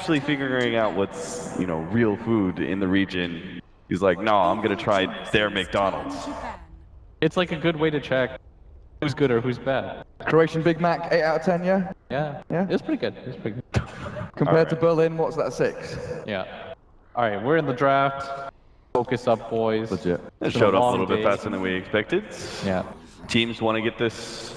actually figuring out what's, you know, real food in the region. He's like, no, I'm gonna try their McDonald's. It's like a good way to check who's good or who's bad. Croatian Big Mac, 8 out of 10, yeah? Yeah. Yeah? It's pretty good. It's pretty good. Compared to Berlin, what's that, 6? Yeah. Alright, we're in the draft. Focus up, boys. Legit. It showed up a little bit faster than we expected. Yeah. Teams want to get this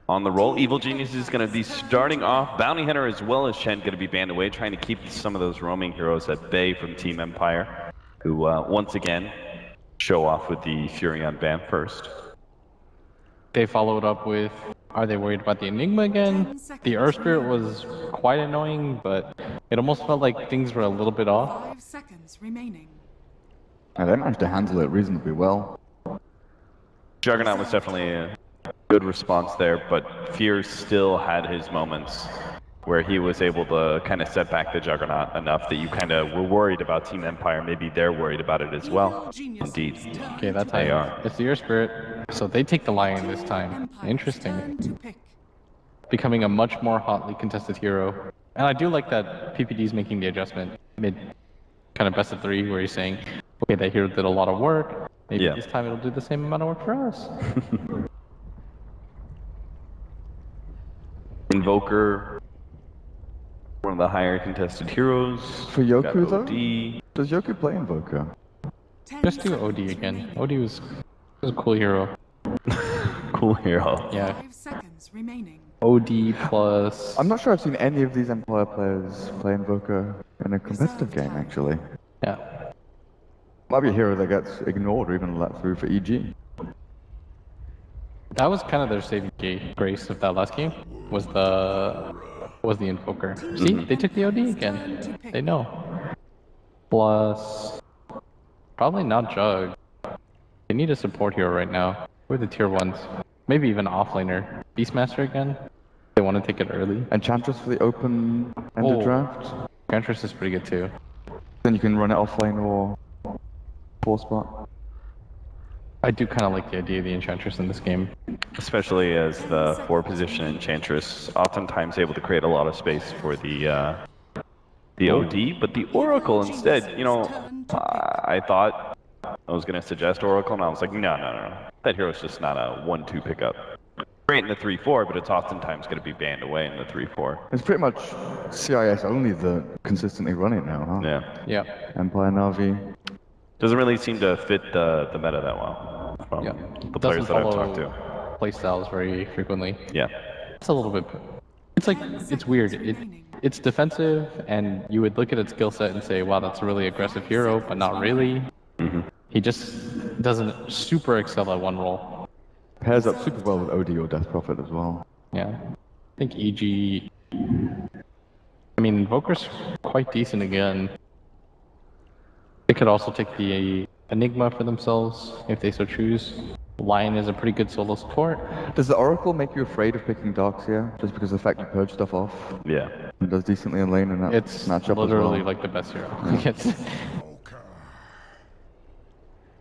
on the roll. Evil Genius is going to be starting off. Bounty Hunter as well as Chen going to be banned away, trying to keep some of those roaming heroes at bay from Team Empire, who once again show off with the Furion ban first. They followed up with, are they worried about the Enigma again? The Earth Spirit was quite annoying, but it almost felt like things were a little bit off. 5 seconds remaining. And they managed to handle it reasonably well. Juggernaut was definitely a good response there, but Fear still had his moments where he was able to kind of set back the Juggernaut enough that you kind of were worried about Team Empire. Maybe they're worried about it as well. Indeed. Okay, that's how They are. It's the Earth Spirit, so they take the Lion this time. Interesting. Becoming a much more hotly contested hero. And I do like that PPD's making the adjustment mid kind of best of 3 where he's saying, okay, that hero did a lot of work. Maybe this time it'll do the same amount of work for us. Invoker, one of the higher contested heroes. For Yoku, though? OD. Does Yoku play Invoker? Just do OD again. OD was a cool hero. Cool hero. Yeah. 5 seconds remaining. OD plus... I'm not sure I've seen any of these Empire players play Invoker in a competitive game, actually. Yeah. Might be a hero that gets ignored or even let through for EG. That was kind of their saving grace of that last game, was the Invoker. See, they took the OD again. They know. Plus, probably not Jug. They need a support hero right now. We're the tier 1s. Maybe even offlaner. Beastmaster again? They want to take it early. Enchantress for the open-ended draft. Enchantress is pretty good too. Then you can run it offlane or 4 spot. I do kind of like the idea of the Enchantress in this game. Especially as the 4-position Enchantress, oftentimes able to create a lot of space for the OD, but the Oracle instead, you know, I thought I was going to suggest Oracle, and I was like, no. That hero's just not a 1-2 pickup. Great in the 3-4, but it's oftentimes going to be banned away in the 3-4. It's pretty much CIS only that consistently run it now, huh? Yeah. Yeah. Empire Na'Vi. Doesn't really seem to fit the meta that well. From the players that I've talked to. Playstyles very frequently. Yeah. It's a little bit... It's like, it's weird. It's defensive, and you would look at its skill set and say, wow, that's a really aggressive hero, but not really. He just doesn't super excel at one role. Pairs up super well with OD or Death Prophet as well. Yeah. I think EG... I mean, Invoker's quite decent again. They could also take the Enigma for themselves, if they so choose. Lion is a pretty good solo support. Does the Oracle make you afraid of picking Darkseer, just because of the fact you purge stuff off? Yeah. It does decently in lane and that It's matchup literally as well. like the best hero.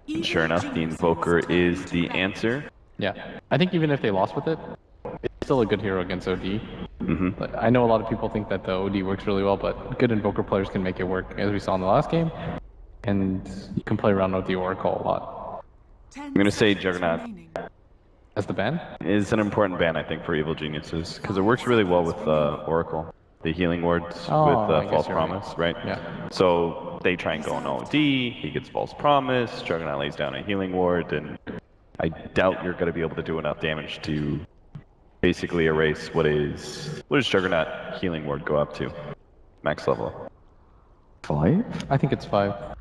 And sure enough, the Invoker is the answer. Yeah. I think even if they lost with it, it's still a good hero against OD. But I know a lot of people think that the OD works really well, but good Invoker players can make it work, as we saw in the last game. And you can play around with the Oracle a lot. I'm going to say Juggernaut As the ban? is an important ban, I think, for Evil Geniuses, because it works really well with Oracle. The healing wards with False Promise, right? Yeah. So they try and go on OD, he gets False Promise, Juggernaut lays down a healing ward, and I doubt you're going to be able to do enough damage to basically erase what is Juggernaut healing ward go up to? Max level. 5? I think it's 5.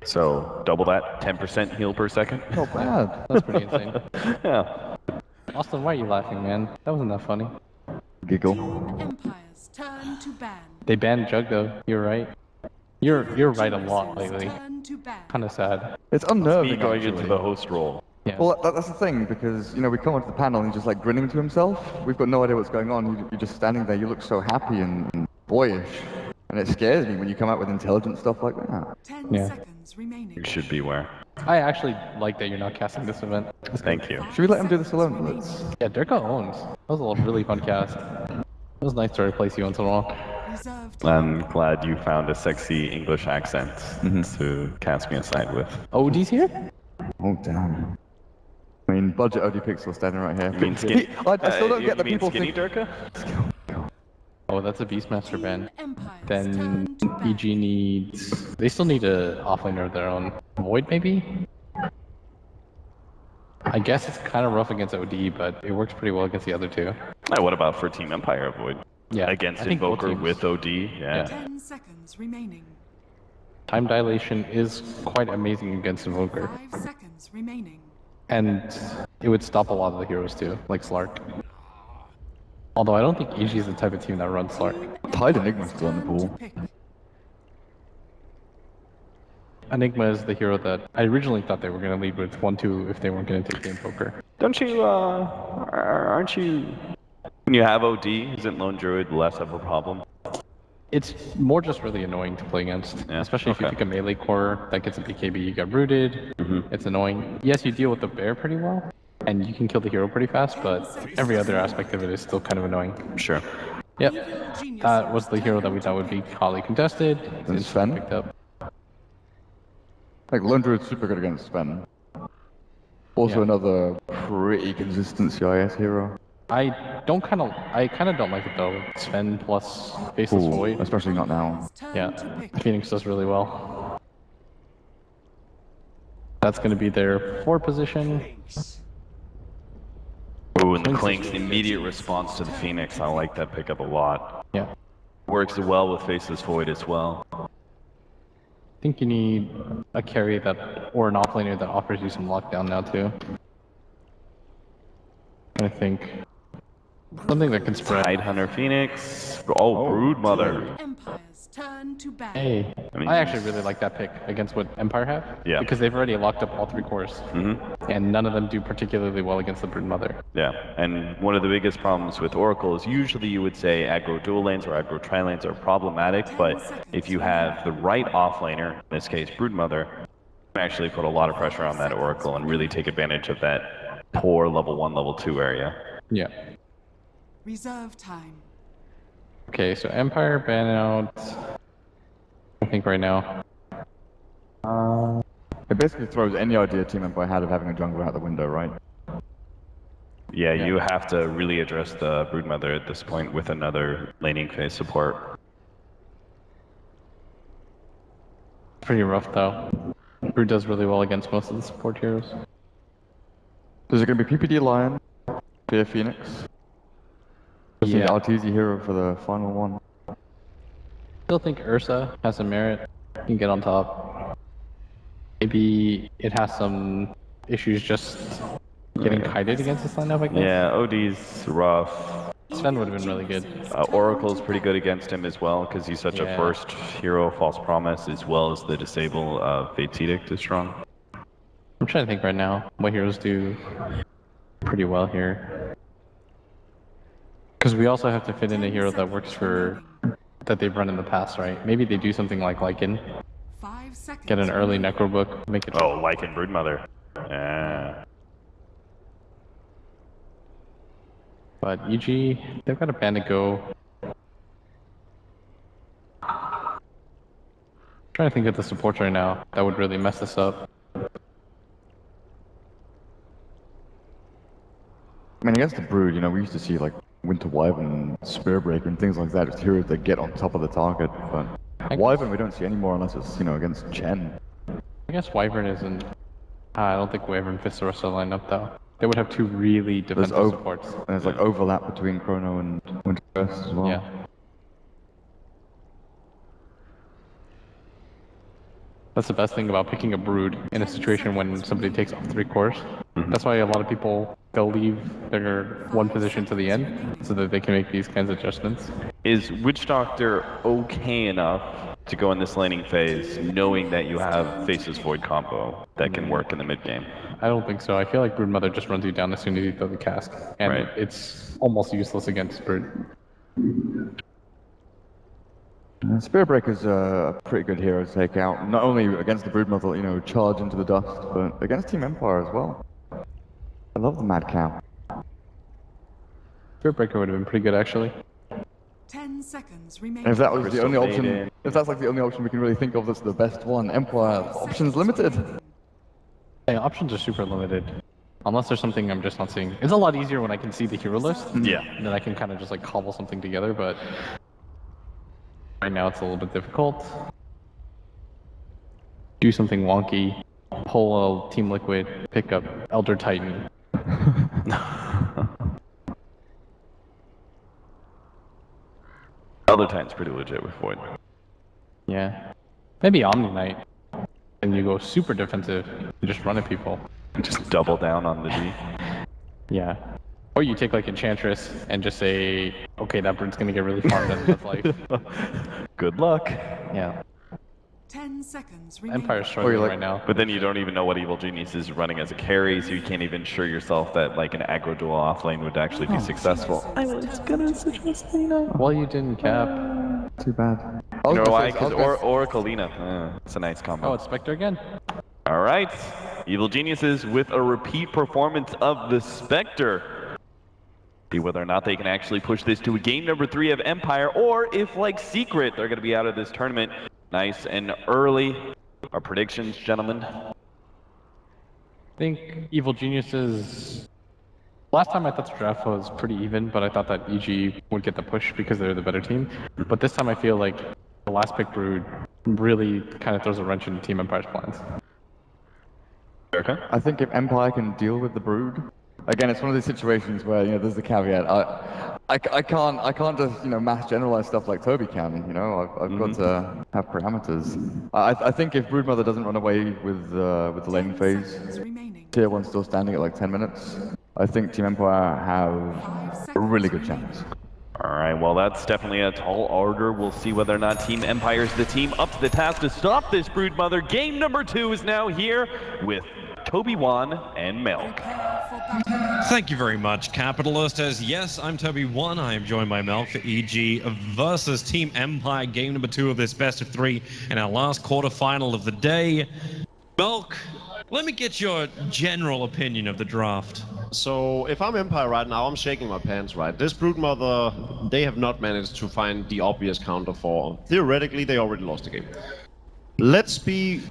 So double that, 10% heal per second. Not bad. That's pretty insane. Yeah. Austin, why are you laughing, man? That wasn't that funny. Giggle. Empire's turn to ban. They banned Jug though. You're right. You're right a lot lately. Turn to ban. Kind of sad. It's Me unnerving, going into actually. the host role. Yeah. Well, that's the thing, because, you know, we come onto the panel and he's just like grinning to himself. We've got no idea what's going on. You're just standing there. You look so happy and boyish. And it scares me when you come out with intelligent stuff like that. 10 Yeah. seconds remaining. You should beware. I actually like that you're not casting this event. Thank you. Should we let him do this alone, Blitz? Yeah, Durka owns. That was a really fun cast. It was nice to replace you once in a while. Reserve time. I'm glad you found a sexy English accent to cast me aside with. OD's here? Oh, damn. I mean, budget OD Pixel standing right here. You mean skinny? I still don't get the you mean people skinny think... Durka? Oh, that's a Beastmaster Team ban. Empires Then turn to ban. EG needs... They still need a offlaner of their own. Void, maybe? I guess it's kind of rough against OD, but it works pretty well against the other two. What about for Team Empire Void? Yeah, Against I think both Invoker teams. with OD? Yeah. 10 seconds remaining. Time dilation is quite amazing against Invoker. 5 seconds remaining. And it would stop a lot of the heroes too, like Slark. Although I don't think EG is the type of team that runs Slark. Tide Enigma's still in the Turn to pool. pick. Enigma is the hero that I originally thought they were going to lead with 1-2 if they weren't going to take the Invoker. Don't you, aren't you... When you have OD, isn't Lone Druid less of a problem? It's more just really annoying to play against, Yeah, especially if you okay. pick a melee core that gets a BKB, you get rooted, it's annoying. Yes, you deal with the bear pretty well, and you can kill the hero pretty fast, but every other aspect of it is still kind of annoying. Sure. Yep, that was the hero that we thought would be hotly contested. And It's Sven? picked up. Like, Lone Druid's super good against Sven. Also Yeah. another pretty consistent CIS hero. I kind of don't like it though. Sven plus Faceless Ooh, Void. especially not now. Turn Yeah, to pick. Phoenix does really well. That's going to be their 4 position. Ooh, and the Clink's immediate response to the Phoenix, I like that pickup a lot. Yeah. Works well with Faceless Void as well. I think you need a carry that, or an offlaner that offers you some lockdown now too. I think something that can spread. Tidehunter Phoenix. Oh, Broodmother. Empires turn to ban. Hey, I mean- I actually really like that pick against what Empire have. Yeah. Because they've already locked up all 3 cores, and none of them do particularly well against the Broodmother. Yeah, and one of the biggest problems with Oracle is usually you would say aggro dual lanes or aggro tri lanes are problematic, but if you have the right offlaner, in this case Broodmother, you can actually put a lot of pressure on that Oracle and really take advantage of that poor level 1, level 2 area. Yeah. Reserve time. Okay, so Empire ban out. I think right now. It basically throws any idea Team Empire had of having a jungler out the window, right? Yeah, you have to really address the Broodmother at this point with another laning phase support. Pretty rough though. Brood does really well against most of the support heroes. Is it going to be PPD Lion, Fear Phoenix? Just Yeah. the Arteezy hero for the final one. Still think Ursa has some merit. Can get on top. Maybe it has some issues just getting kited against this lineup, I guess. Yeah, OD's rough. Sven would have been really good. Oracle's pretty good against him as well because he's such a Yeah. first hero, False Promise, as well as the disable Fate's Edict is strong. I'm trying to think right now what heroes do pretty well here. Because we also have to fit in a hero that works for that they've run in the past, right? Maybe they do something like Lycan, 5 seconds. get an early Necro book, make it. Oh, Lycan Broodmother. Yeah. But EG, they've got a ban to go. Trying to think of the supports right now that would really mess this up. I mean, against the Brood, you know, we used to see like Winter Wyvern and Spearbreaker and things like that, just heroes that get on top of the target. But Wyvern we don't see anymore unless it's, you know, against Chen. I guess Wyvern isn't. I don't think Wyvern fits the rest of the lineup though. They would have 2 really defensive There's supports. And there's like overlap between Chrono and Winterburst as well. Yeah. That's the best thing about picking a Brood in a situation when somebody takes off 3 cores. That's why a lot of people, they'll leave their 1 position to the end so that they can make these kinds of adjustments. Is Witch Doctor okay enough to go in this laning phase knowing that you have Faceless Void combo that can work in the mid game? I don't think so. I feel like Broodmother just runs you down as soon as you throw the cask. And Right. it's almost useless against Brood. Spearbreaker's a pretty good hero to take out, not only against the Broodmother, you know, charge into the dust, but against Team Empire as well. I love the Mad Cow. Spearbreaker would have been pretty good actually. 10 seconds And remaining. if that was the Crystal only option, Maiden. if that's like the only option we can really think of that's the best one, Empire, options limited. Hey, options are super limited. Unless there's something I'm just not seeing. It's a lot easier when I can see the hero list. Yeah. And then I can kind of just like cobble something together, but right now it's a little bit difficult. Do something wonky. Pull a Team Liquid, pick up Elder Titan. Other Titan's pretty legit with Void. Yeah. Maybe Omni Knight. And you go super defensive and just run at people. Just double down on the D. Yeah. Or you take like Enchantress and just say, okay, that bird's gonna get really farmed out of life. Good luck. Yeah. 10 seconds remaining. Empire's struggling like- right now. But then you don't even know what Evil Genius is running as a carry, so you can't even assure yourself that like an aggro duel off lane would actually be successful. I was gonna suggest Lina. Well, you didn't cap. Too bad. You know why? Because Oracle Lina. It's a nice combo. Oh, it's Spectre again. All right. Evil Geniuses with a repeat performance of the Spectre. See whether or not they can actually push this to a game number 3 of Empire, or if, like Secret, they're going to be out of this tournament nice and early. Our predictions, gentlemen? I think Evil Geniuses... Last time I thought the draft was pretty even, but I thought that EG would get the push because they're the better team. But this time I feel like the last pick Brood really kind of throws a wrench into Team Empire's plans. Okay. I think if Empire can deal with the Brood, again, it's one of these situations where, you know, there's the caveat. I can't just, you know, mass generalize stuff like Toby can, you know. I've got to have parameters. I think if Broodmother doesn't run away with the laning phase, Seconds remaining. Tier 1 still standing at like 10 minutes, I think Team Empire have 5 seconds a really good remaining. chance. All right, well, that's definitely a tall order. We'll see whether or not Team Empire is the team up to the task to stop this Broodmother. Game number 2 is now here with Toby Wan and Milk. Prepare for battle. Thank you very much, Capitalist. As yes, I'm Toby One. I am joined by Melk for EG versus Team Empire, game number 2 of this best of 3 in our last quarterfinal of the day. Melk, let me get your general opinion of the draft. So if I'm Empire right now, I'm shaking my pants, right? This Broodmother, they have not managed to find the obvious counter for. Theoretically, they already lost the game. Let's be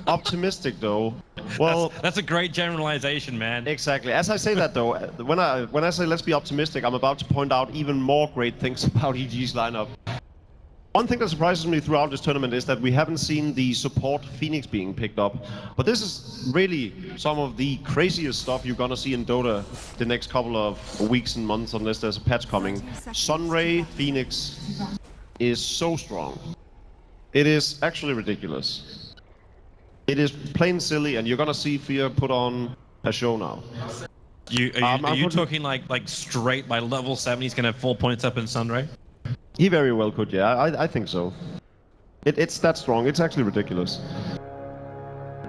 optimistic, though. Well, That's a great generalization, man. exactly. As I say that, though, when I say let's be optimistic, I'm about to point out even more great things about EG's lineup. One thing that surprises me throughout this tournament is that we haven't seen the support Phoenix being picked up. But this is really some of the craziest stuff you're gonna see in Dota the next couple of weeks and months, unless there's a patch coming. Sunray Phoenix is so strong. It is actually ridiculous. It is plain silly, and you're gonna see Fear put on a show now. Are you talking like straight by level 7 he's gonna have 4 points up in Sunray? He very well could, yeah. I think so. It's that strong. It's actually ridiculous.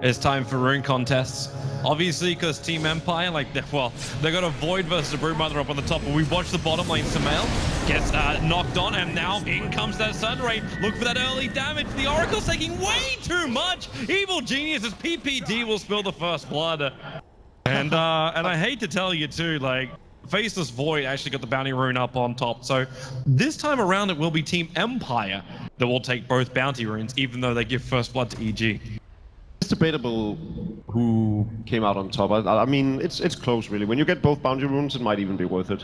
It's time for rune contests. Obviously, because Team Empire, they got a Void versus a Broodmother up on the top, but we watched the bottom lane. Sumail gets knocked on, and now in comes that Sunray. Look for that early damage. The Oracle's taking way too much. Evil Genius's PPD will spill the first blood. And I hate to tell you too, Faceless Void actually got the bounty rune up on top. So this time around, it will be Team Empire that will take both bounty runes, even though they give first blood to EG. It's debatable who came out on top. I mean, it's close, really. When you get both bounty runes, it might even be worth it.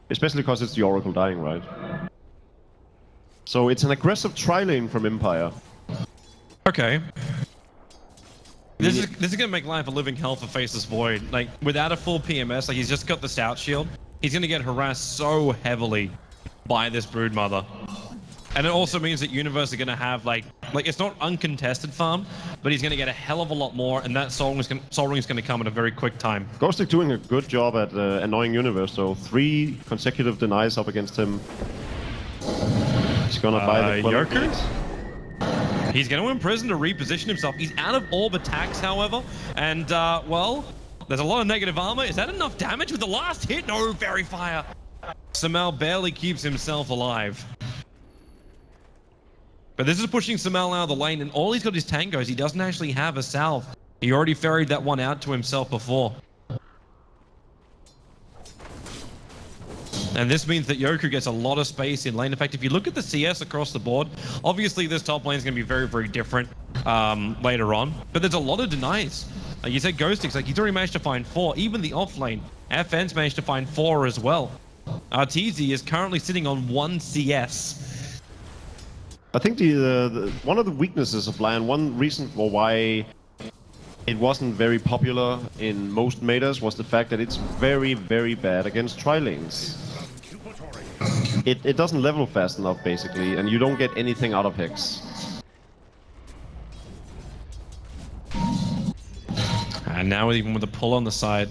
Especially because it's the Oracle dying, right? So it's an aggressive tri-lane from Empire. Okay. This is gonna make life a living hell for Faceless Void. Without a full PMS, he's just got the Stout Shield. He's gonna get harassed so heavily by this Broodmother. And it also means that Universe are gonna have it's not uncontested farm, but he's gonna get a hell of a lot more, and that Soul Ring is gonna come at a very quick time. Ghostic doing a good job at annoying Universe, so 3 consecutive denies up against him. He's gonna buy the Yoker? He's going to imprison to reposition himself. He's out of orb attacks, however, and, well, there's a lot of negative armor. Is that enough damage with the last hit? No, Fairy Fire. Sumail barely keeps himself alive. But this is pushing Sumail out of the lane, and all he's got is tangos. He doesn't actually have a salve. He already ferried that one out to himself before. And this means that Yoku gets a lot of space in lane. In fact, if you look at the CS across the board, obviously this top lane is going to be very, very different later on. But there's a lot of denies. Like you said, Ghostix, like he's already managed to find 4. Even the off lane, FN's managed to find 4 as well. Arteezy is currently sitting on 1 CS. I think the one of the weaknesses of Lion, one reason for why it wasn't very popular in most metas was the fact that it's very, very bad against tri-lanes. It doesn't level fast enough, basically, and you don't get anything out of Hex. And now even with the pull on the side,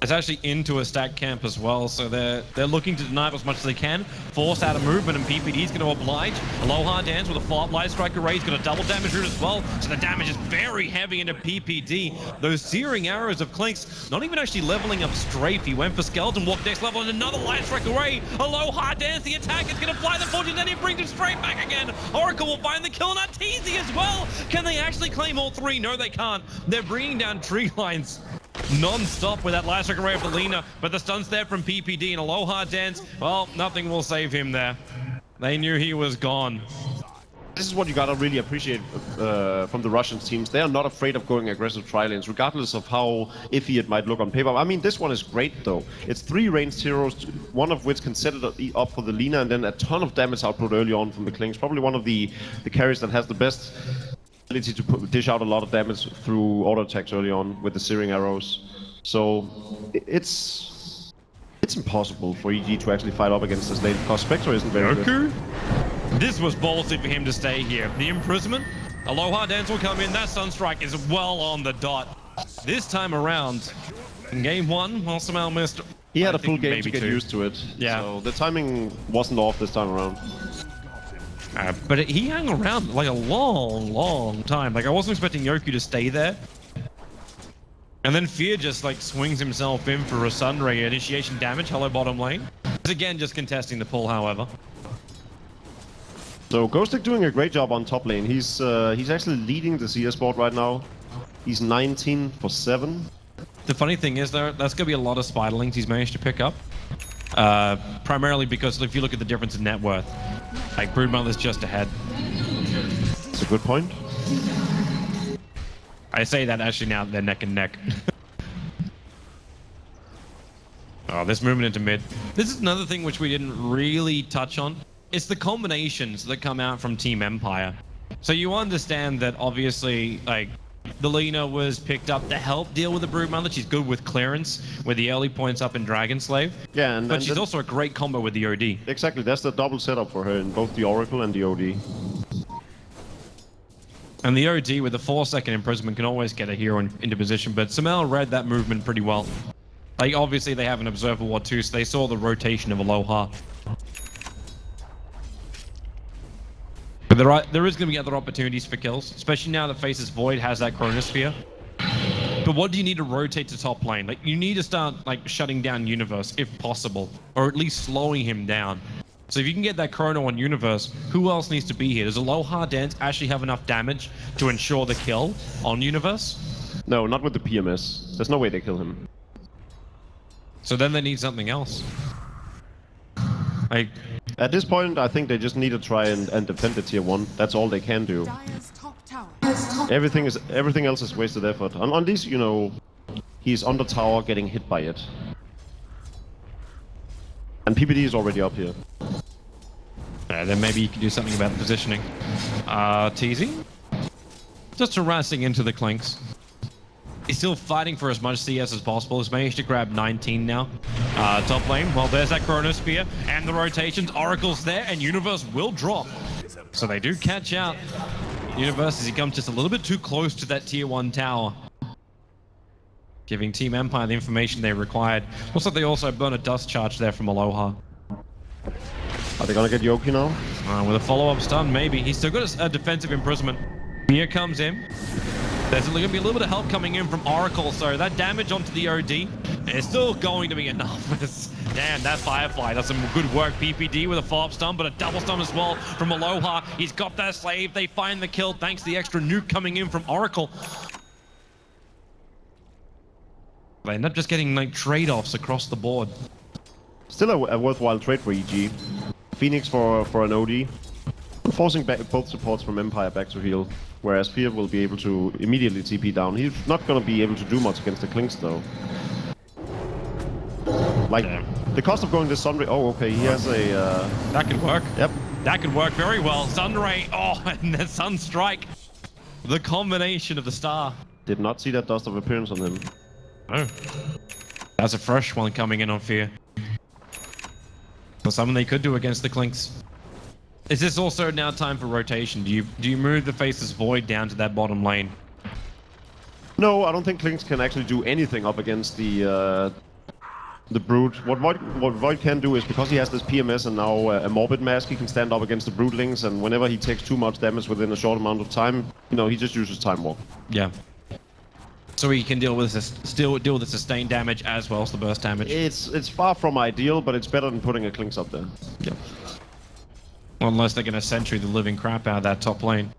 it's actually into a stack camp as well, so they're looking to deny it as much as they can, force out of movement, and PPD's going to oblige. Aloha Dance with a follow-up light strike array, he's got a double damage route as well, so the damage is very heavy into PPD. Those searing arrows of Clinks not even actually leveling up strafe. He went for Skeleton Walk next level and another light strike array. Aloha Dance, the attack is going to fly the fortune, then he brings him straight back again. Oracle will find the kill on Arteezy as well. Can they actually claim all 3? No, they can't. They're bringing down tree lines non-stop with that last strike array of the Lina, but the stun's there from PPD, and Aloha Dance, well, nothing will save him there. They knew he was gone. This is what you gotta really appreciate from the Russian teams. They are not afraid of going aggressive tri-lanes, regardless of how iffy it might look on paper. I mean, this one is great, though. It's 3 ranged heroes, one of which can set it up for the Lina, and then a ton of damage output early on from the Klings. Probably one of the carries that has the best ability to dish out a lot of damage through auto attacks early on with the searing arrows. So it's impossible for EG to actually fight up against this lane because Spectre isn't very good. This was ballsy for him to stay here. The imprisonment, Aloha Dance will come in. That Sunstrike is well on the dot. This time around, in game 1, well, Samal missed. He had a full game to get used to it. Yeah. So the timing wasn't off this time around. But he hung around like a long time. Like I wasn't expecting Yoku to stay there. And then Fear just like swings himself in for a Sunray initiation damage. Hello bottom lane. He's again just contesting the pull, however. So Ghostic doing a great job on top lane. He's actually leading the CS board right now. He's 19 for 7. The funny thing is though, that's gonna be a lot of Spiderlings he's managed to pick up. Primarily because if you look at the difference in net worth, like Broodmother's just ahead. That's a good point. I say that actually now they're neck and neck. Oh, this movement into mid. This is another thing which we didn't really touch on. It's the combinations that come out from Team Empire. So you understand that obviously, like, the Lina was picked up to help deal with the Broodmother. She's good with clearance, with the early points up in Dragon Slave. Yeah, but she's also a great combo with the OD. Exactly, that's the double setup for her in both the Oracle and the OD. And the OD with the 4-second imprisonment can always get a hero into position, but Samel read that movement pretty well. Like, obviously they have an Observer Ward too, so they saw the rotation of Aloha. But there is going to be other opportunities for kills, especially now that Faces Void has that Chronosphere. But what do you need to rotate to top lane? Like, you need to start, like, shutting down Universe, if possible. Or at least slowing him down. So if you can get that Chrono on Universe, who else needs to be here? Does Aloha Dance actually have enough damage to ensure the kill on Universe? No, not with the PMS. There's no way they kill him. So then they need something else. Like, at this point, I think they just need to try and defend the tier 1. That's all they can do. Dire's top tower. Everything else is wasted effort. On these, you know, he's on the tower getting hit by it. And PPD is already up here. Then maybe you can do something about the positioning. Teasy? Just harassing into the Clinks. He's still fighting for as much CS as possible. He's managed to grab 19 now. Top lane, well, there's that Chronosphere and the rotations. Oracle's there, and Universe will drop. So they do catch out Universe as he comes just a little bit too close to that tier 1 tower. Giving Team Empire the information they required. Looks like they also burn a dust charge there from Aloha. Are they gonna get Yoki now? With a follow-up stun, maybe. He's still got a defensive imprisonment. Here comes in. There's going to be a little bit of help coming in from Oracle, so that damage onto the OD is still going to be enough. Damn, that Firefly does some good work. PPD with a follow-up stun, but a double stun as well from Aloha. He's got that slave. They find the kill thanks to the extra nuke coming in from Oracle. They end up just getting like trade-offs across the board. Still a worthwhile trade for EG. Phoenix for an OD. Forcing back both supports from Empire back to heal. Whereas Fear will be able to immediately TP down. He's not going to be able to do much against the Clinks though. Like, the cost of going this Sunray... Oh, okay, he has a... That could work. Yep. That could work very well. Sunray, oh, and the Sunstrike. The combination of the star. Did not see that dust of appearance on him. Oh. That's a fresh one coming in on Fear. So something they could do against the Clinks. Is this also now time for rotation? Do you move the Faceless Void down to that bottom lane? No, I don't think Clinks can actually do anything up against the Brood. What Void can do is, because he has this PMS and now a Morbid Mask, he can stand up against the Broodlings, and whenever he takes too much damage within a short amount of time, you know, he just uses Time Walk. Yeah. So he can deal with still deal with the sustained damage as well as the burst damage. It's far from ideal, but it's better than putting a Clinks up there. Yeah. Well, unless they're going to sentry the living crap out of that top lane.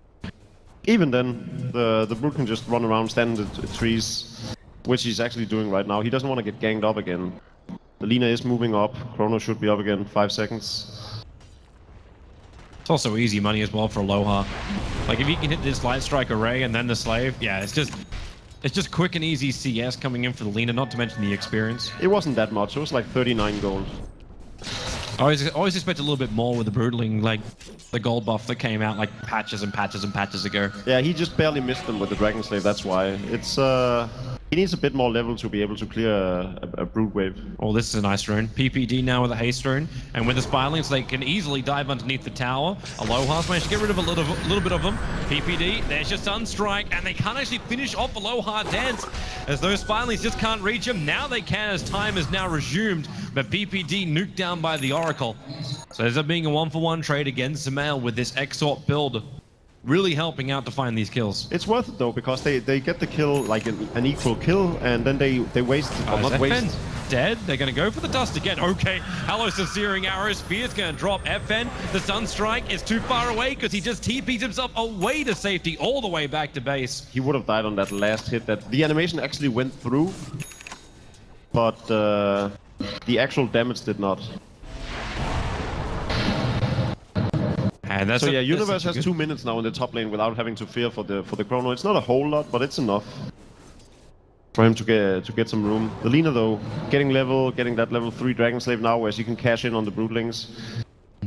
Even then, the Brood can just run around, stand in the trees, which he's actually doing right now. He doesn't want to get ganged up again. The Lina is moving up. Chrono should be up again. 5 seconds. It's also easy money as well for Aloha. Like if you can hit this Light Strike array and then the Slave, yeah, it's just quick and easy CS coming in for the Lina, not to mention the experience. It wasn't that much. It was like 39 gold. I always expect a little bit more with the Broodling, like the gold buff that came out like patches and patches and patches ago. Yeah, he just barely missed them with the Dragon Slave, that's why. It's he needs a bit more level to be able to clear a Brood Wave. Oh, this is a nice rune. PPD now with a haste rune, and with the Spirelings, they can easily dive underneath the tower. Aloha's managed to get rid of a little bit of them. PPD, there's your Sunstrike, and they can't actually finish off Aloha Dance, as those Spirelings just can't reach him. Now they can, as time is now resumed, but PPD nuked down by the Oracle. So there's up being a 1-for-1 trade against Sumail with this Exort build. Really helping out to find these kills. It's worth it though, because they get the kill, like an equal kill, and then they waste, well, not waste. Dead. They're going to go for the dust again. Okay, Halos of Searing Arrows. Spear's going to drop FN. The Sunstrike is too far away because he just TP'd himself away to safety, all the way back to base. He would have died on that last hit. That the animation actually went through, but the actual damage did not. And that's so yeah, Universe has 2 minutes now in the top lane without having to fear for the Chrono. It's not a whole lot, but it's enough for him to get some room. The Lina though, getting that level 3 Dragon Slave now, where she can cash in on the Broodlings.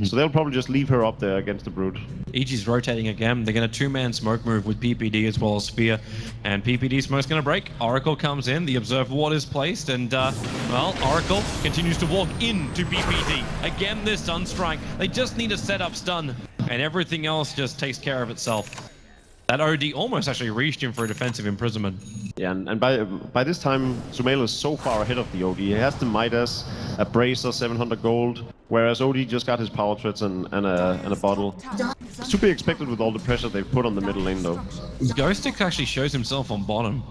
So they'll probably just leave her up there against the Brood. EG's rotating again. They're going to 2-man smoke move with PPD as well as Spear. And PPD smoke's going to break. Oracle comes in. The Observe Ward is placed. And, well, Oracle continues to walk into PPD. Again, this Sunstrike. They just need a setup stun. And everything else just takes care of itself. That OD almost actually reached him for a defensive imprisonment. Yeah, and by this time, Sumail is so far ahead of the OD. He has the Midas, a Bracer, 700 gold, whereas OD just got his power threads and a bottle. It's to be expected with all the pressure they've put on the middle lane, though. Ghostic actually shows himself on bottom.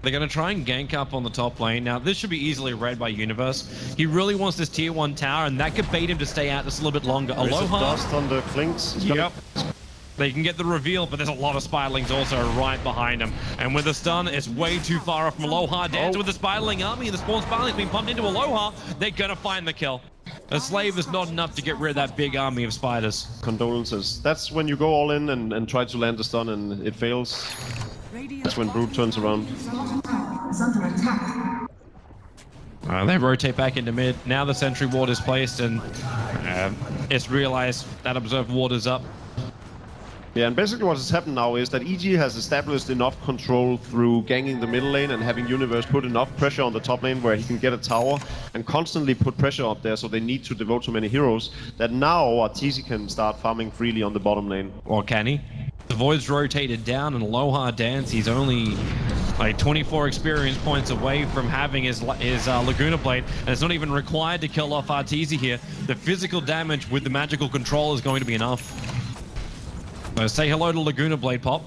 They're going to try and gank up on the top lane. Now, this should be easily read by Universe. He really wants this tier 1 tower, and that could bait him to stay out just a little bit longer. Aloha. Dust on the Clinks. Yep. They can get the reveal, but there's a lot of Spirelings also right behind him. And with the stun, it's way too far off from Aloha. Dance with the Spireling army, the spawn Spirelings being pumped into Aloha. They're going to find the kill. A Slave is not enough to get rid of that big army of spiders. Condolences. That's when you go all in and try to land the stun and it fails. That's when Brood turns around. They rotate back into mid. Now the Sentry Ward is placed and it's realized that Observe Ward is up. Yeah, and basically what has happened now is that EG has established enough control through ganging the middle lane and having Universe put enough pressure on the top lane where he can get a tower and constantly put pressure up there, so they need to devote so many heroes that now Arteezy can start farming freely on the bottom lane. Or can he? The Void's rotated down and Aloha Dance, he's only like 24 experience points away from having his Laguna Blade, and it's not even required to kill off Arteezy here. The physical damage with the magical control is going to be enough. So say hello to Laguna Blade, Pop.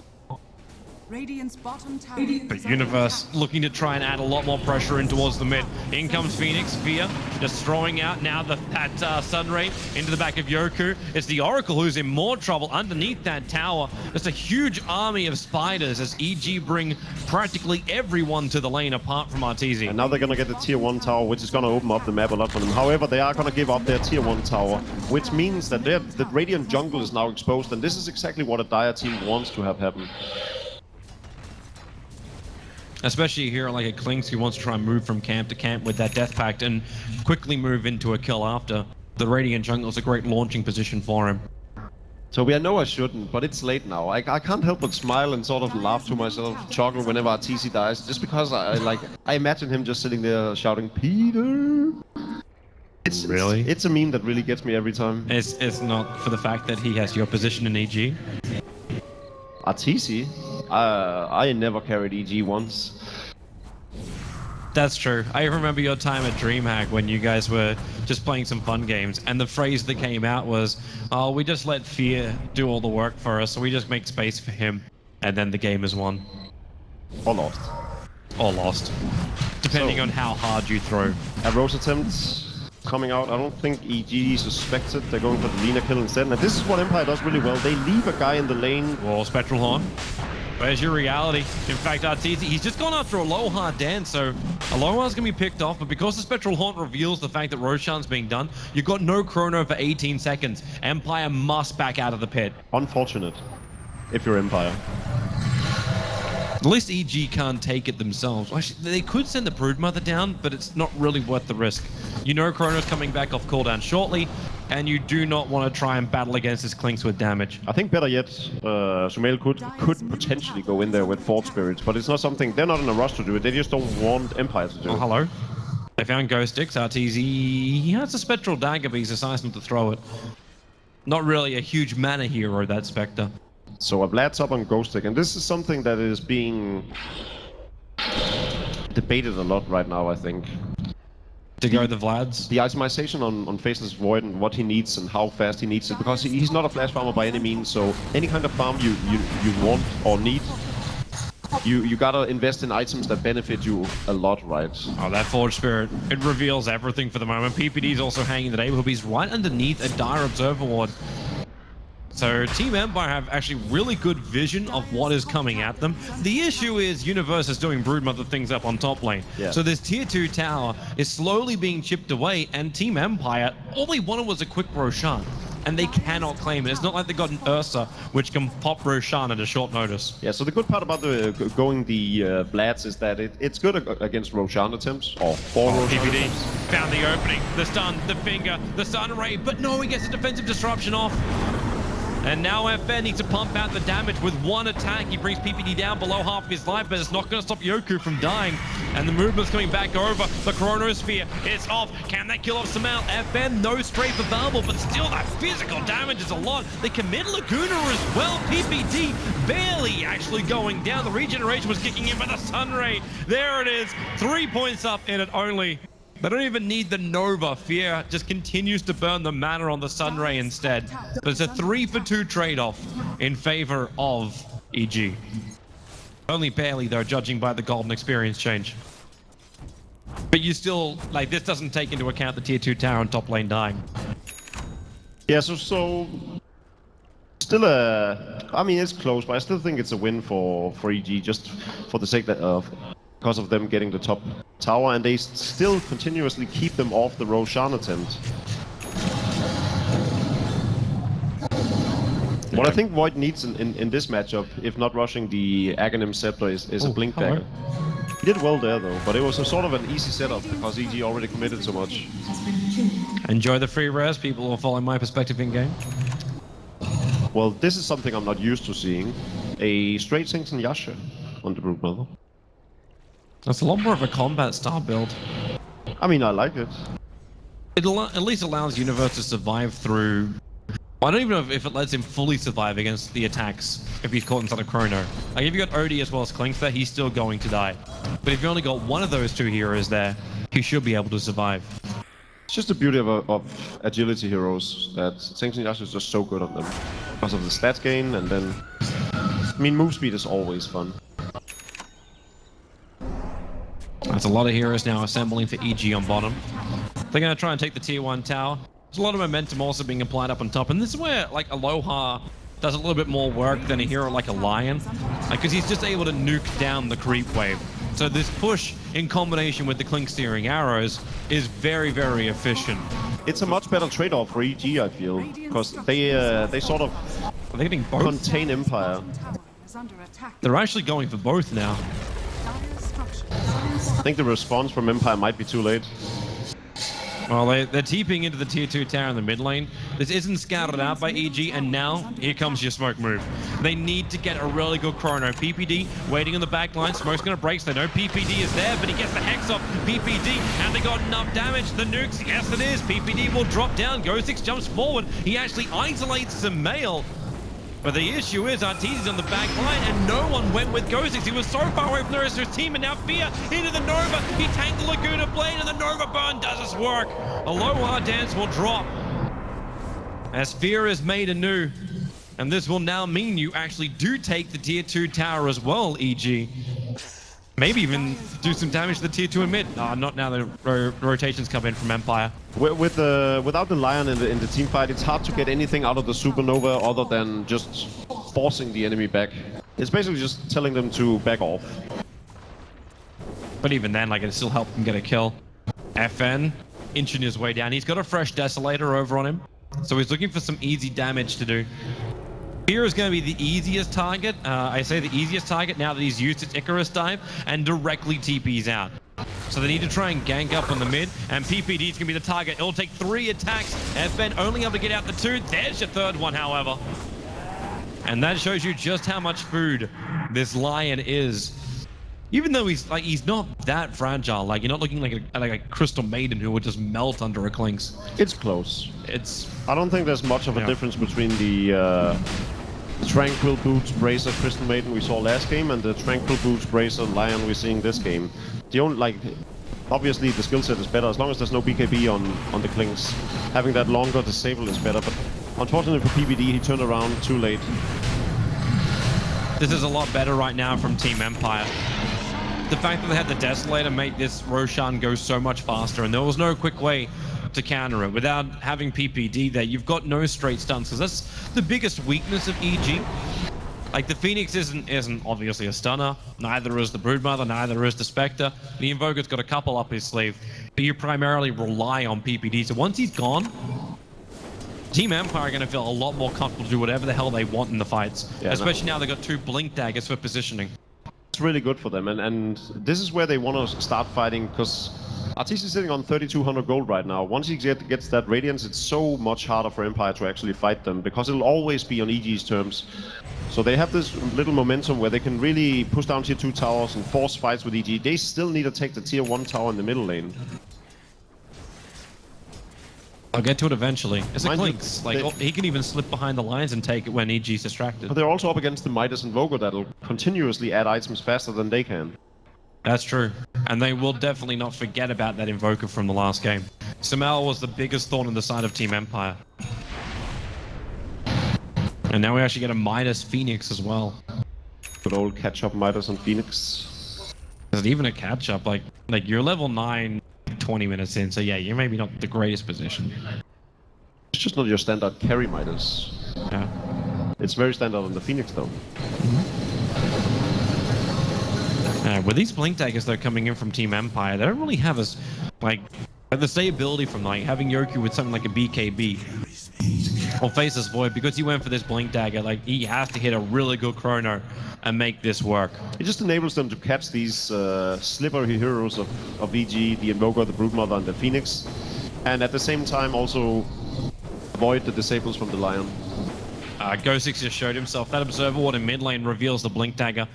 Radiant's bottom tower. But Universe looking to try and add a lot more pressure in towards the mid. In comes Phoenix, Fear, just throwing out now that Sunray into the back of Yoku. It's the Oracle who's in more trouble underneath that tower. Just a huge army of spiders as EG bring practically everyone to the lane apart from Arteezy. And now they're gonna get the tier 1 tower, which is gonna open up the map a lot for them. However, they are gonna give up their tier 1 tower, which means that the Radiant jungle is now exposed, and this is exactly what a Dire team wants to have happen. Especially here like a Klinks who wants to try and move from camp to camp with that Death Pact and quickly move into a kill after. The Radiant jungle is a great launching position for him. So I know I shouldn't, but it's late now. I can't help but smile and sort of laugh to myself, chuckle whenever Arteezy dies, just because I imagine him just sitting there shouting, Peter! It's a meme that really gets me every time. It's not for the fact that he has your position in EG. Arteezy? I never carried EG once. That's true. I remember your time at DreamHack when you guys were just playing some fun games, and the phrase that came out was, "Oh, we just let Fear do all the work for us, so we just make space for him," and then the game is won. Or lost. Or lost. Depending on how hard you throw. A Rose attempt coming out. I don't think EG suspects it. They're going for the Lina kill instead. And this is what Empire does really well. They leave a guy in the lane. Well, Spectral Horn. Where's your reality? In fact, Arteezy, he's just gone after a low hard dance, so Aloha's gonna be picked off, but because the Spectral Haunt reveals the fact that Roshan's being done, you've got no chrono for 18 seconds. Empire must back out of the pit. Unfortunate, if you're Empire. At least EG can't take it themselves. Actually, they could send the Broodmother down, but it's not really worth the risk. You know Chrono's coming back off cooldown shortly, and you do not want to try and battle against his Klinks with damage. I think better yet, Sumail could potentially go in there with Fort Spirits, but it's not something, they're not in a rush to do it, they just don't want Empire to do it. Oh, hello. They found Ghost Sticks. Arteezy, he has a Spectral Dagger, but he's decided not to throw it. Not really a huge mana hero, that Spectre. So a Vlad's up on Ghost Stick, and this is something that is being debated a lot right now, I think. To go the Vlads? The itemization on Faceless Void and what he needs and how fast he needs it, because he's not a flash farmer by any means, so any kind of farm you want or need, you gotta invest in items that benefit you a lot, right? Oh, that Forge Spirit, it reveals everything for the moment. PPD's also hanging the day, but he's right underneath a Dire Observer Ward. So Team Empire have actually really good vision of what is coming at them. The issue is Universe is doing Broodmother things up on top lane. Yeah. So this tier 2 tower is slowly being chipped away, and Team Empire, all they wanted was a quick Roshan, and they cannot claim it. It's not like they got an Ursa, which can pop Roshan at a short notice. Yeah, so the good part about going the Vlads is that it's good against Roshan attempts, or for Roshan PPD attempts. found the opening, the stun, the finger, the stun ray, but no, he gets a defensive disruption off. And now FN needs to pump out the damage with one attack. He brings PPD down below half of his life, but it's not going to stop Yoku from dying. And the movement's coming back over. The Chronosphere is off. Can that kill off Sumail? FN, no strafe available, but still that physical damage is a lot. They commit Laguna as well. PPD barely actually going down. The regeneration was kicking in, but the Sunray, there it is. 3 points up in it only. They don't even need the Nova. Fear just continues to burn the mana on the Sunray instead. But it's a 3-for-2 trade-off in favor of EG. Only barely, though, judging by the golden experience change. But you still, like, this doesn't take into account the tier 2 tower and top lane dying. Yeah, so still I mean, it's close, but I still think it's a win for EG, just for the sake of because of them getting the top tower, and they still continuously keep them off the Roshan attempt. What I think Void needs in this matchup, if not rushing the Aghanim Scepter, is a Blink Dagger. He did well there though, but it was a sort of an easy setup because EG already committed so much. Enjoy the free rares, people who are following my perspective in game. Well, this is something I'm not used to seeing. A straight Sinks and Yasha on the Broodmother. That's a lot more of a combat style build. I mean, I like it. It at least allows Universe to survive through... I don't even know if it lets him fully survive against the attacks if he's caught inside a Chrono. Like if you got OD as well as Klinks there, he's still going to die. But if you only got one of those two heroes there, he should be able to survive. It's just the beauty of agility heroes that Sinks and Yasha is just so good on them. Because of the stats gain, and then I mean, move speed is always fun. That's a lot of heroes now assembling for EG on bottom. They're going to try and take the tier 1 tower. There's a lot of momentum also being applied up on top. And this is where, like, Aloha does a little bit more work than a hero like a Lion. Because he's just able to nuke down the creep wave. So this push in combination with the Clink steering arrows is very, very efficient. It's a much better trade-off for EG, I feel. Because they sort of Are they getting both? contain Empire. They're actually going for both now. I think the response from Empire might be too late. Well, they're TPing into the tier 2 tower in the mid lane. This isn't scouted out by EG, and now here comes your smoke move. They need to get a really good chrono. PPD waiting on the back line. Smoke's gonna break, so they know PPD is there, but he gets the hex off PPD, and they got enough damage. The nukes, yes it is. PPD will drop down. Go6 jumps forward. He actually isolates Sumail. But the issue is Arteezy's on the back line, and no one went with Go6. He was so far away from the rest of his team, and now Fear into the Nova. He tanked the Laguna Blade, and the Nova burn does his work. Aloha Dance will drop as Fear is made anew. And this will now mean you actually do take the tier 2 tower as well, EG. Maybe even do some damage to the tier 2 and mid. Not now the rotations come in from Empire. Without the Lion in the team fight, it's hard to get anything out of the Supernova other than just forcing the enemy back. It's basically just telling them to back off. But even then, like, it still helped him get a kill. FN inching his way down. He's got a fresh Desolator over on him, so he's looking for some easy damage to do. Fear is going to be the easiest target. I say the easiest target now that he's used its Icarus dive and directly TPs out. So they need to try and gank up on the mid, and PPD is going to be the target. It'll take 3 attacks. FN only able to get out the 2. There's your 3rd one, however. And that shows you just how much food this Lion is. Even though he's not that fragile, like, you're not looking like a Crystal Maiden who would just melt under a Clinks. It's close. I don't think there's much of a difference between the Tranquil Boots Bracer Crystal Maiden we saw last game and the Tranquil Boots Bracer Lion we're seeing this game. The only, like, obviously the skill set is better as long as there's no BKB on the Clinks. Having that longer disable is better, but unfortunately for PPD, he turned around too late. This is a lot better right now from Team Empire. The fact that they had the Desolator made this Roshan go so much faster, and there was no quick way to counter it. Without having PPD there, you've got no straight stuns, because that's the biggest weakness of EG. Like, the Phoenix isn't obviously a stunner, neither is the Broodmother, neither is the Spectre. The Invoker's got a couple up his sleeve, but you primarily rely on PPD. So once he's gone, Team Empire are going to feel a lot more comfortable to do whatever the hell they want in the fights, especially now they've got 2 Blink Daggers for positioning. It's really good for them, and this is where they want to start fighting, because Arteezy is sitting on 3,200 gold right now. Once he gets that Radiance, it's so much harder for Empire to actually fight them, because it'll always be on EG's terms. So they have this little momentum where they can really push down tier 2 towers and force fights with EG. They still need to take the tier 1 tower in the middle lane. I'll get to it eventually. It's a Clinks. Like, he can even slip behind the lines and take it when EG's distracted. But they're also up against the Midas Invoker that'll continuously add items faster than they can. That's true. And they will definitely not forget about that Invoker from the last game. Sumail was the biggest thorn in the side of Team Empire. And now we actually get a Midas Phoenix as well. Good old catch-up Midas and Phoenix. Is it even a catch-up? Like you're level 9, 20 minutes in, so yeah, you're maybe not the greatest position. It's just not your standard carry Midas. Yeah. It's very standard on the Phoenix, though. With these Blink Daggers, though, coming in from Team Empire, they don't really have as, like the stability from, like, having Yoku with something like a BKB. Or Faceless Void, because he went for this Blink Dagger, like, he has to hit a really good chrono and make this work. It just enables them to catch these slippery heroes of EG, the Invoker, the Broodmother, and the Phoenix. And at the same time also avoid the disables from the Lion. Go6 just showed himself. That Observer Ward in mid lane reveals the Blink Dagger.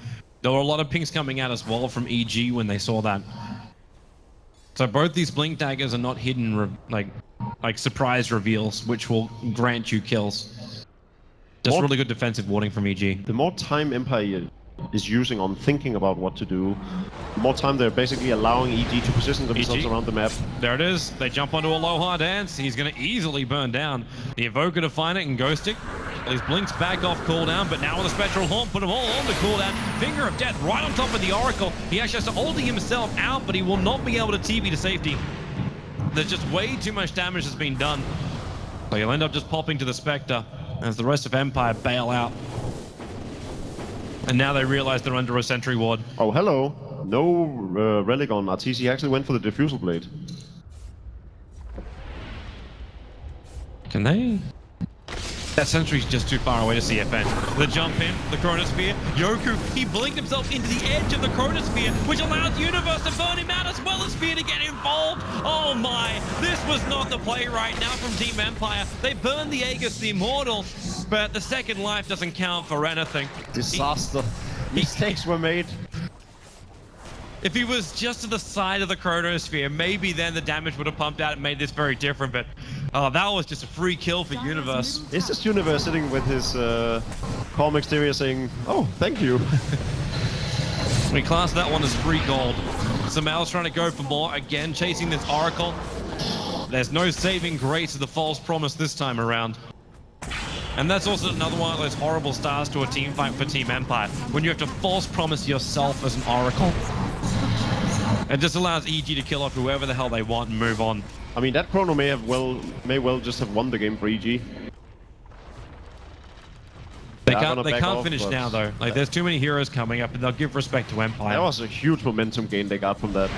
There were a lot of pings coming out as well from EG when they saw that. So both these Blink Daggers are not hidden, like surprise reveals, which will grant you kills. Just really good defensive warding from EG. The more time Empire is using on thinking about what to do, the more time they're basically allowing EG to position themselves around the map. There it is. They jump onto Aloha Dance. He's going to easily burn down the Invoker to find it and Ghost Stick. Well, his Blink's back off cooldown, but now with a Spectral Haunt, put him all on the cooldown. Finger of Death right on top of the Oracle. He actually has to ulti himself out, but he will not be able to TP to safety. There's just way too much damage that's been done. So he'll end up just popping to the Spectre as the rest of Empire bail out. And now they realize they're under a sentry ward. Oh, hello. No relic on Arteezy. He actually went for the Diffusal Blade. Can they? That sentry's just too far away to CFN. The jump in, the Chronosphere. Yoku, he blinked himself into the edge of the Chronosphere, which allows Universe to burn him out as well as Sphere to get involved. Oh my, this was not the play right now from Team Empire. They burned the Aegis, the Immortal, but the second life doesn't count for anything. Disaster. Mistakes were made. If he was just to the side of the Chronosphere, maybe then the damage would have pumped out and made this very different, but that was just a free kill for Universe. It's just Universe sitting with his calm exterior saying, oh, thank you. We class that one as free gold. Samel's trying to go for more, again chasing this Oracle. There's no saving grace of the false promise this time around. And that's also another one of those horrible stars to a team fight for Team Empire, when you have to false promise yourself as an Oracle. It just allows EG to kill off whoever the hell they want and move on. I mean, that Chrono may well just have won the game for EG. They can't finish now though. Like there's too many heroes coming up, and they'll give respect to Empire. That was a huge momentum gain they got from that.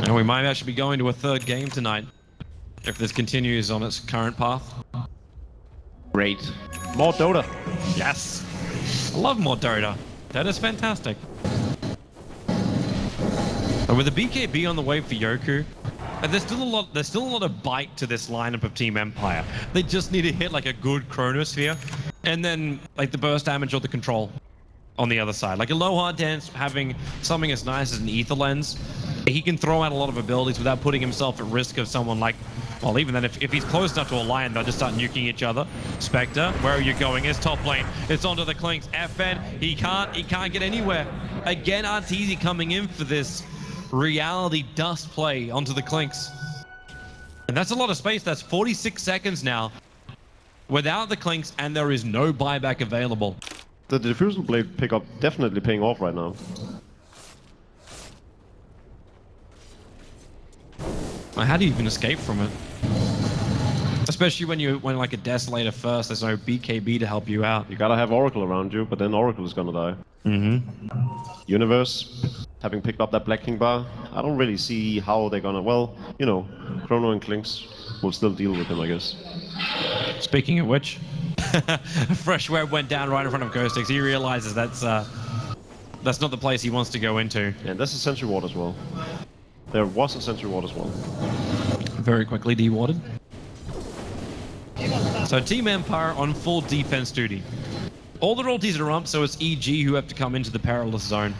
And we might actually be going to a third game tonight, if this continues on its current path. Great. More Dota. Yes. I love more Dota. Dota's fantastic. And with the BKB on the way for Yoku, and there's still a lot of bite to this lineup of Team Empire. They just need to hit like a good Chronosphere, and then like the burst damage or the control on the other side. Like a Aloha Dance having something as nice as an Ether Lens, he can throw out a lot of abilities without putting himself at risk of someone like, well, even then, if he's close enough to a Lion, they'll just start nuking each other. Spectre, where are you going? It's top lane. It's onto the Clinks. FN, he can't get anywhere. Again, Arteezy coming in for this reality dust play onto the Clinks. And that's a lot of space. That's 46 seconds now without the Clinks, and there is no buyback available. The Diffusal Blade pickup definitely paying off right now. How do you even escape from it? Especially when like a Desolator first, there's no BKB to help you out. You gotta have Oracle around you, but then Oracle is gonna die. Universe, having picked up that Black King bar, I don't really see how they're gonna, well, you know, Chrono and Clinks will still deal with him, I guess. Speaking of which, Fresh Web went down right in front of Ghostix. He realizes that's not the place he wants to go into. And that's a Sentry Ward as well. There was a Sentry Ward as well. Very quickly dewarded. So Team Empire on full defense duty. All the royalties are up, so it's EG who have to come into the perilous zone.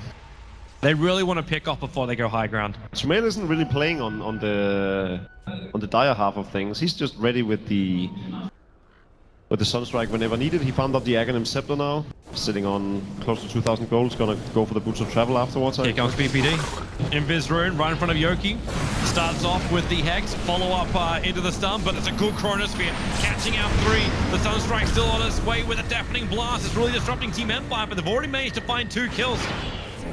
They really want to pick off before they go high ground. Sumail isn't really playing on the dire half of things. He's just ready with the Sunstrike whenever needed. He found out the Aghanim Scepter now, sitting on close to 2,000 gold. He's gonna go for the Boots of Travel afterwards. Here comes PPD. Invis Rune right in front of Yoki. Starts off with the Hex, follow up into the stun, but it's a good Chronosphere. Catching out 3. The Sunstrike still on its way with a deafening blast. It's really disrupting Team Empire, but they've already managed to find 2 kills.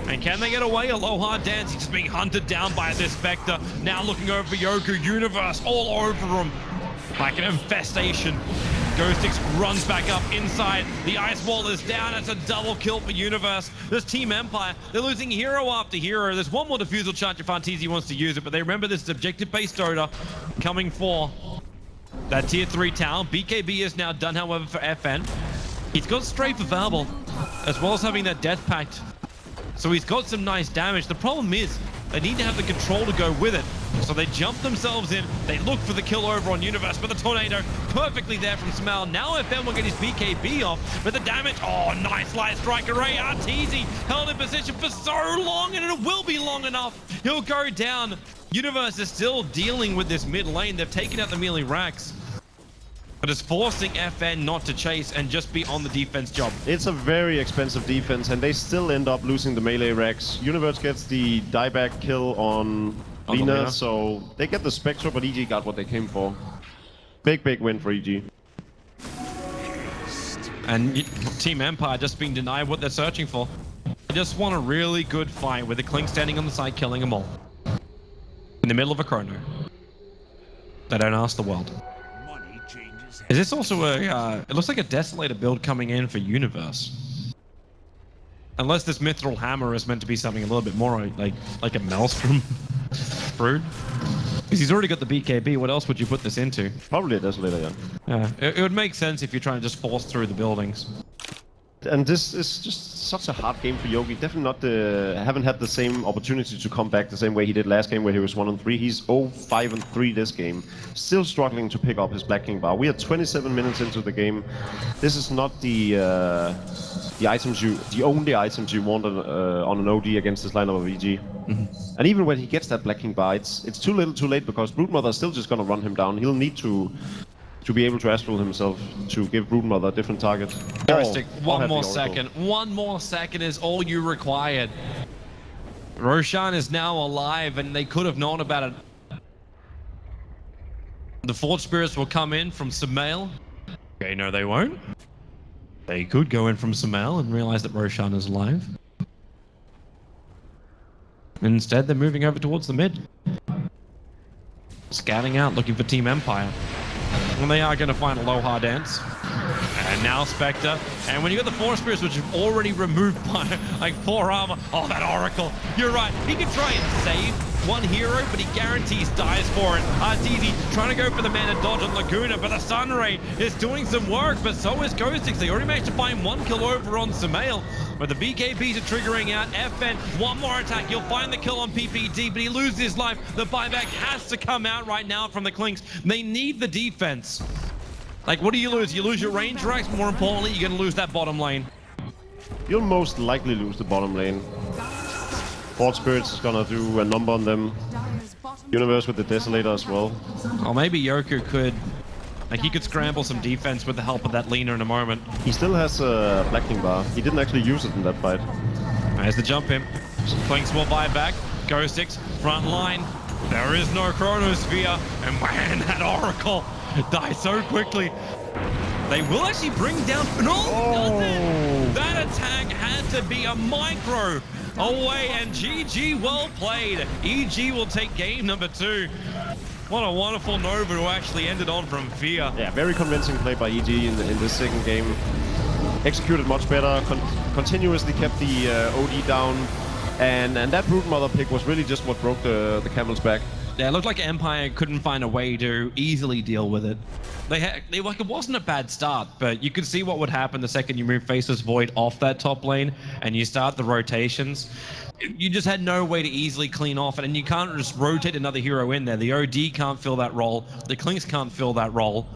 And can they get away? Aloha Dance, he's just being hunted down by this Spectre. Now looking over for Yoku. Universe all over him like an infestation. Ghostix runs back up inside. The ice wall is down. It's a double kill for Universe. This Team Empire, they're losing hero after hero. There's one more defusal charge if Arteezy wants to use it, but they remember this is objective-based Dota coming for that tier 3 tower. BKB is now done, however, for FN. He's got Strafe available, as well as having that Death Pact. So he's got some nice damage. The problem is, they need to have the control to go with it. So they jump themselves in, they look for the kill over on Universe, but the Tornado perfectly there from Smell. Now FN will get his BKB off, but the damage, oh, nice light strike array. Arteezy held in position for so long, and it will be long enough. He'll go down. Universe is still dealing with this mid lane. They've taken out the melee racks, but it's forcing FN not to chase and just be on the defense job. It's a very expensive defense, and they still end up losing the melee racks. Universe gets the dieback kill on Lina, so they get the Spectre, but EG got what they came for. Big win for EG. And Team Empire just being denied what they're searching for. They just want a really good fight with the Clink standing on the side, killing them all. In the middle of a chrono. They don't ask the world. Is this also a, it looks like a Desolator build coming in for Universe. Unless this Mithril Hammer is meant to be something a little bit more like a Maelstrom Brood. Because he's already got the BKB, what else would you put this into? Probably a Desolator, yeah. Yeah, it would make sense if you're trying to just force through the buildings. And this is just such a hard game for Yogi. Definitely not haven't had the same opportunity to come back the same way he did last game where he was 1-3. He's 0-5-3 this game. Still struggling to pick up his Black King bar. We are 27 minutes into the game. This is not the only items you want on an OD against this lineup of EG. And even when he gets that Black King bar, it's too little too late because Broodmother is still just gonna run him down. He'll need to be able to astral himself to give Broodmother a different target. Characteristic, Or one have the more Oracle. second. One more second is all you required. Roshan is now alive and they could have known about it. The Forge Spirits will come in from Sumail. Okay, no they won't. They could go in from Sumail and realize that Roshan is alive. Instead, they're moving over towards the mid. Scouting out, looking for Team Empire. And they are going to find a Aloha Dance. And now Spectre. And when you got the Force Spirits, which have already removed by like 4 armor. Oh, that Oracle. You're right. He can try and save one hero, but he guarantees dies for it. Arteezy trying to go for the mana dodge on Laguna, but the Sunray is doing some work, but so is Ghostix. They already managed to find 1 kill over on Sumail, but the BKBs are triggering out. FN, one more attack. He'll find the kill on PPD, but he loses his life. The buyback has to come out right now from the Clinks. They need the defense. Like, what do you lose? You lose your range racks, more importantly, you're going to lose that bottom lane. You'll most likely lose the bottom lane. Forge Spirits is gonna do a number on them. Universe with the Desolator as well. Or maybe Yoku could, like, he could scramble some defense with the help of that leaner in a moment. He still has a Black King bar. He didn't actually use it in that fight. There's the jump in. Clinks will buy back. Ghostix, front line. There is no Chronosphere. And man, that Oracle dies so quickly. They will actually bring down... No, doesn't. That attack had to be a micro away, and GG, well played. EG will take game number 2. What a wonderful Nova who actually ended on from Fear. Yeah, very convincing play by EG in this second game. Executed much better, continuously kept the OD down, and that Broodmother pick was really just what broke the camel's back. Yeah, it looked like Empire couldn't find a way to easily deal with it. Like, it wasn't a bad start, but you could see what would happen the second you move Faceless Void off that top lane and you start the rotations. You just had no way to easily clean off it, and you can't just rotate another hero in there. The OD can't fill that role. The Clinks can't fill that role.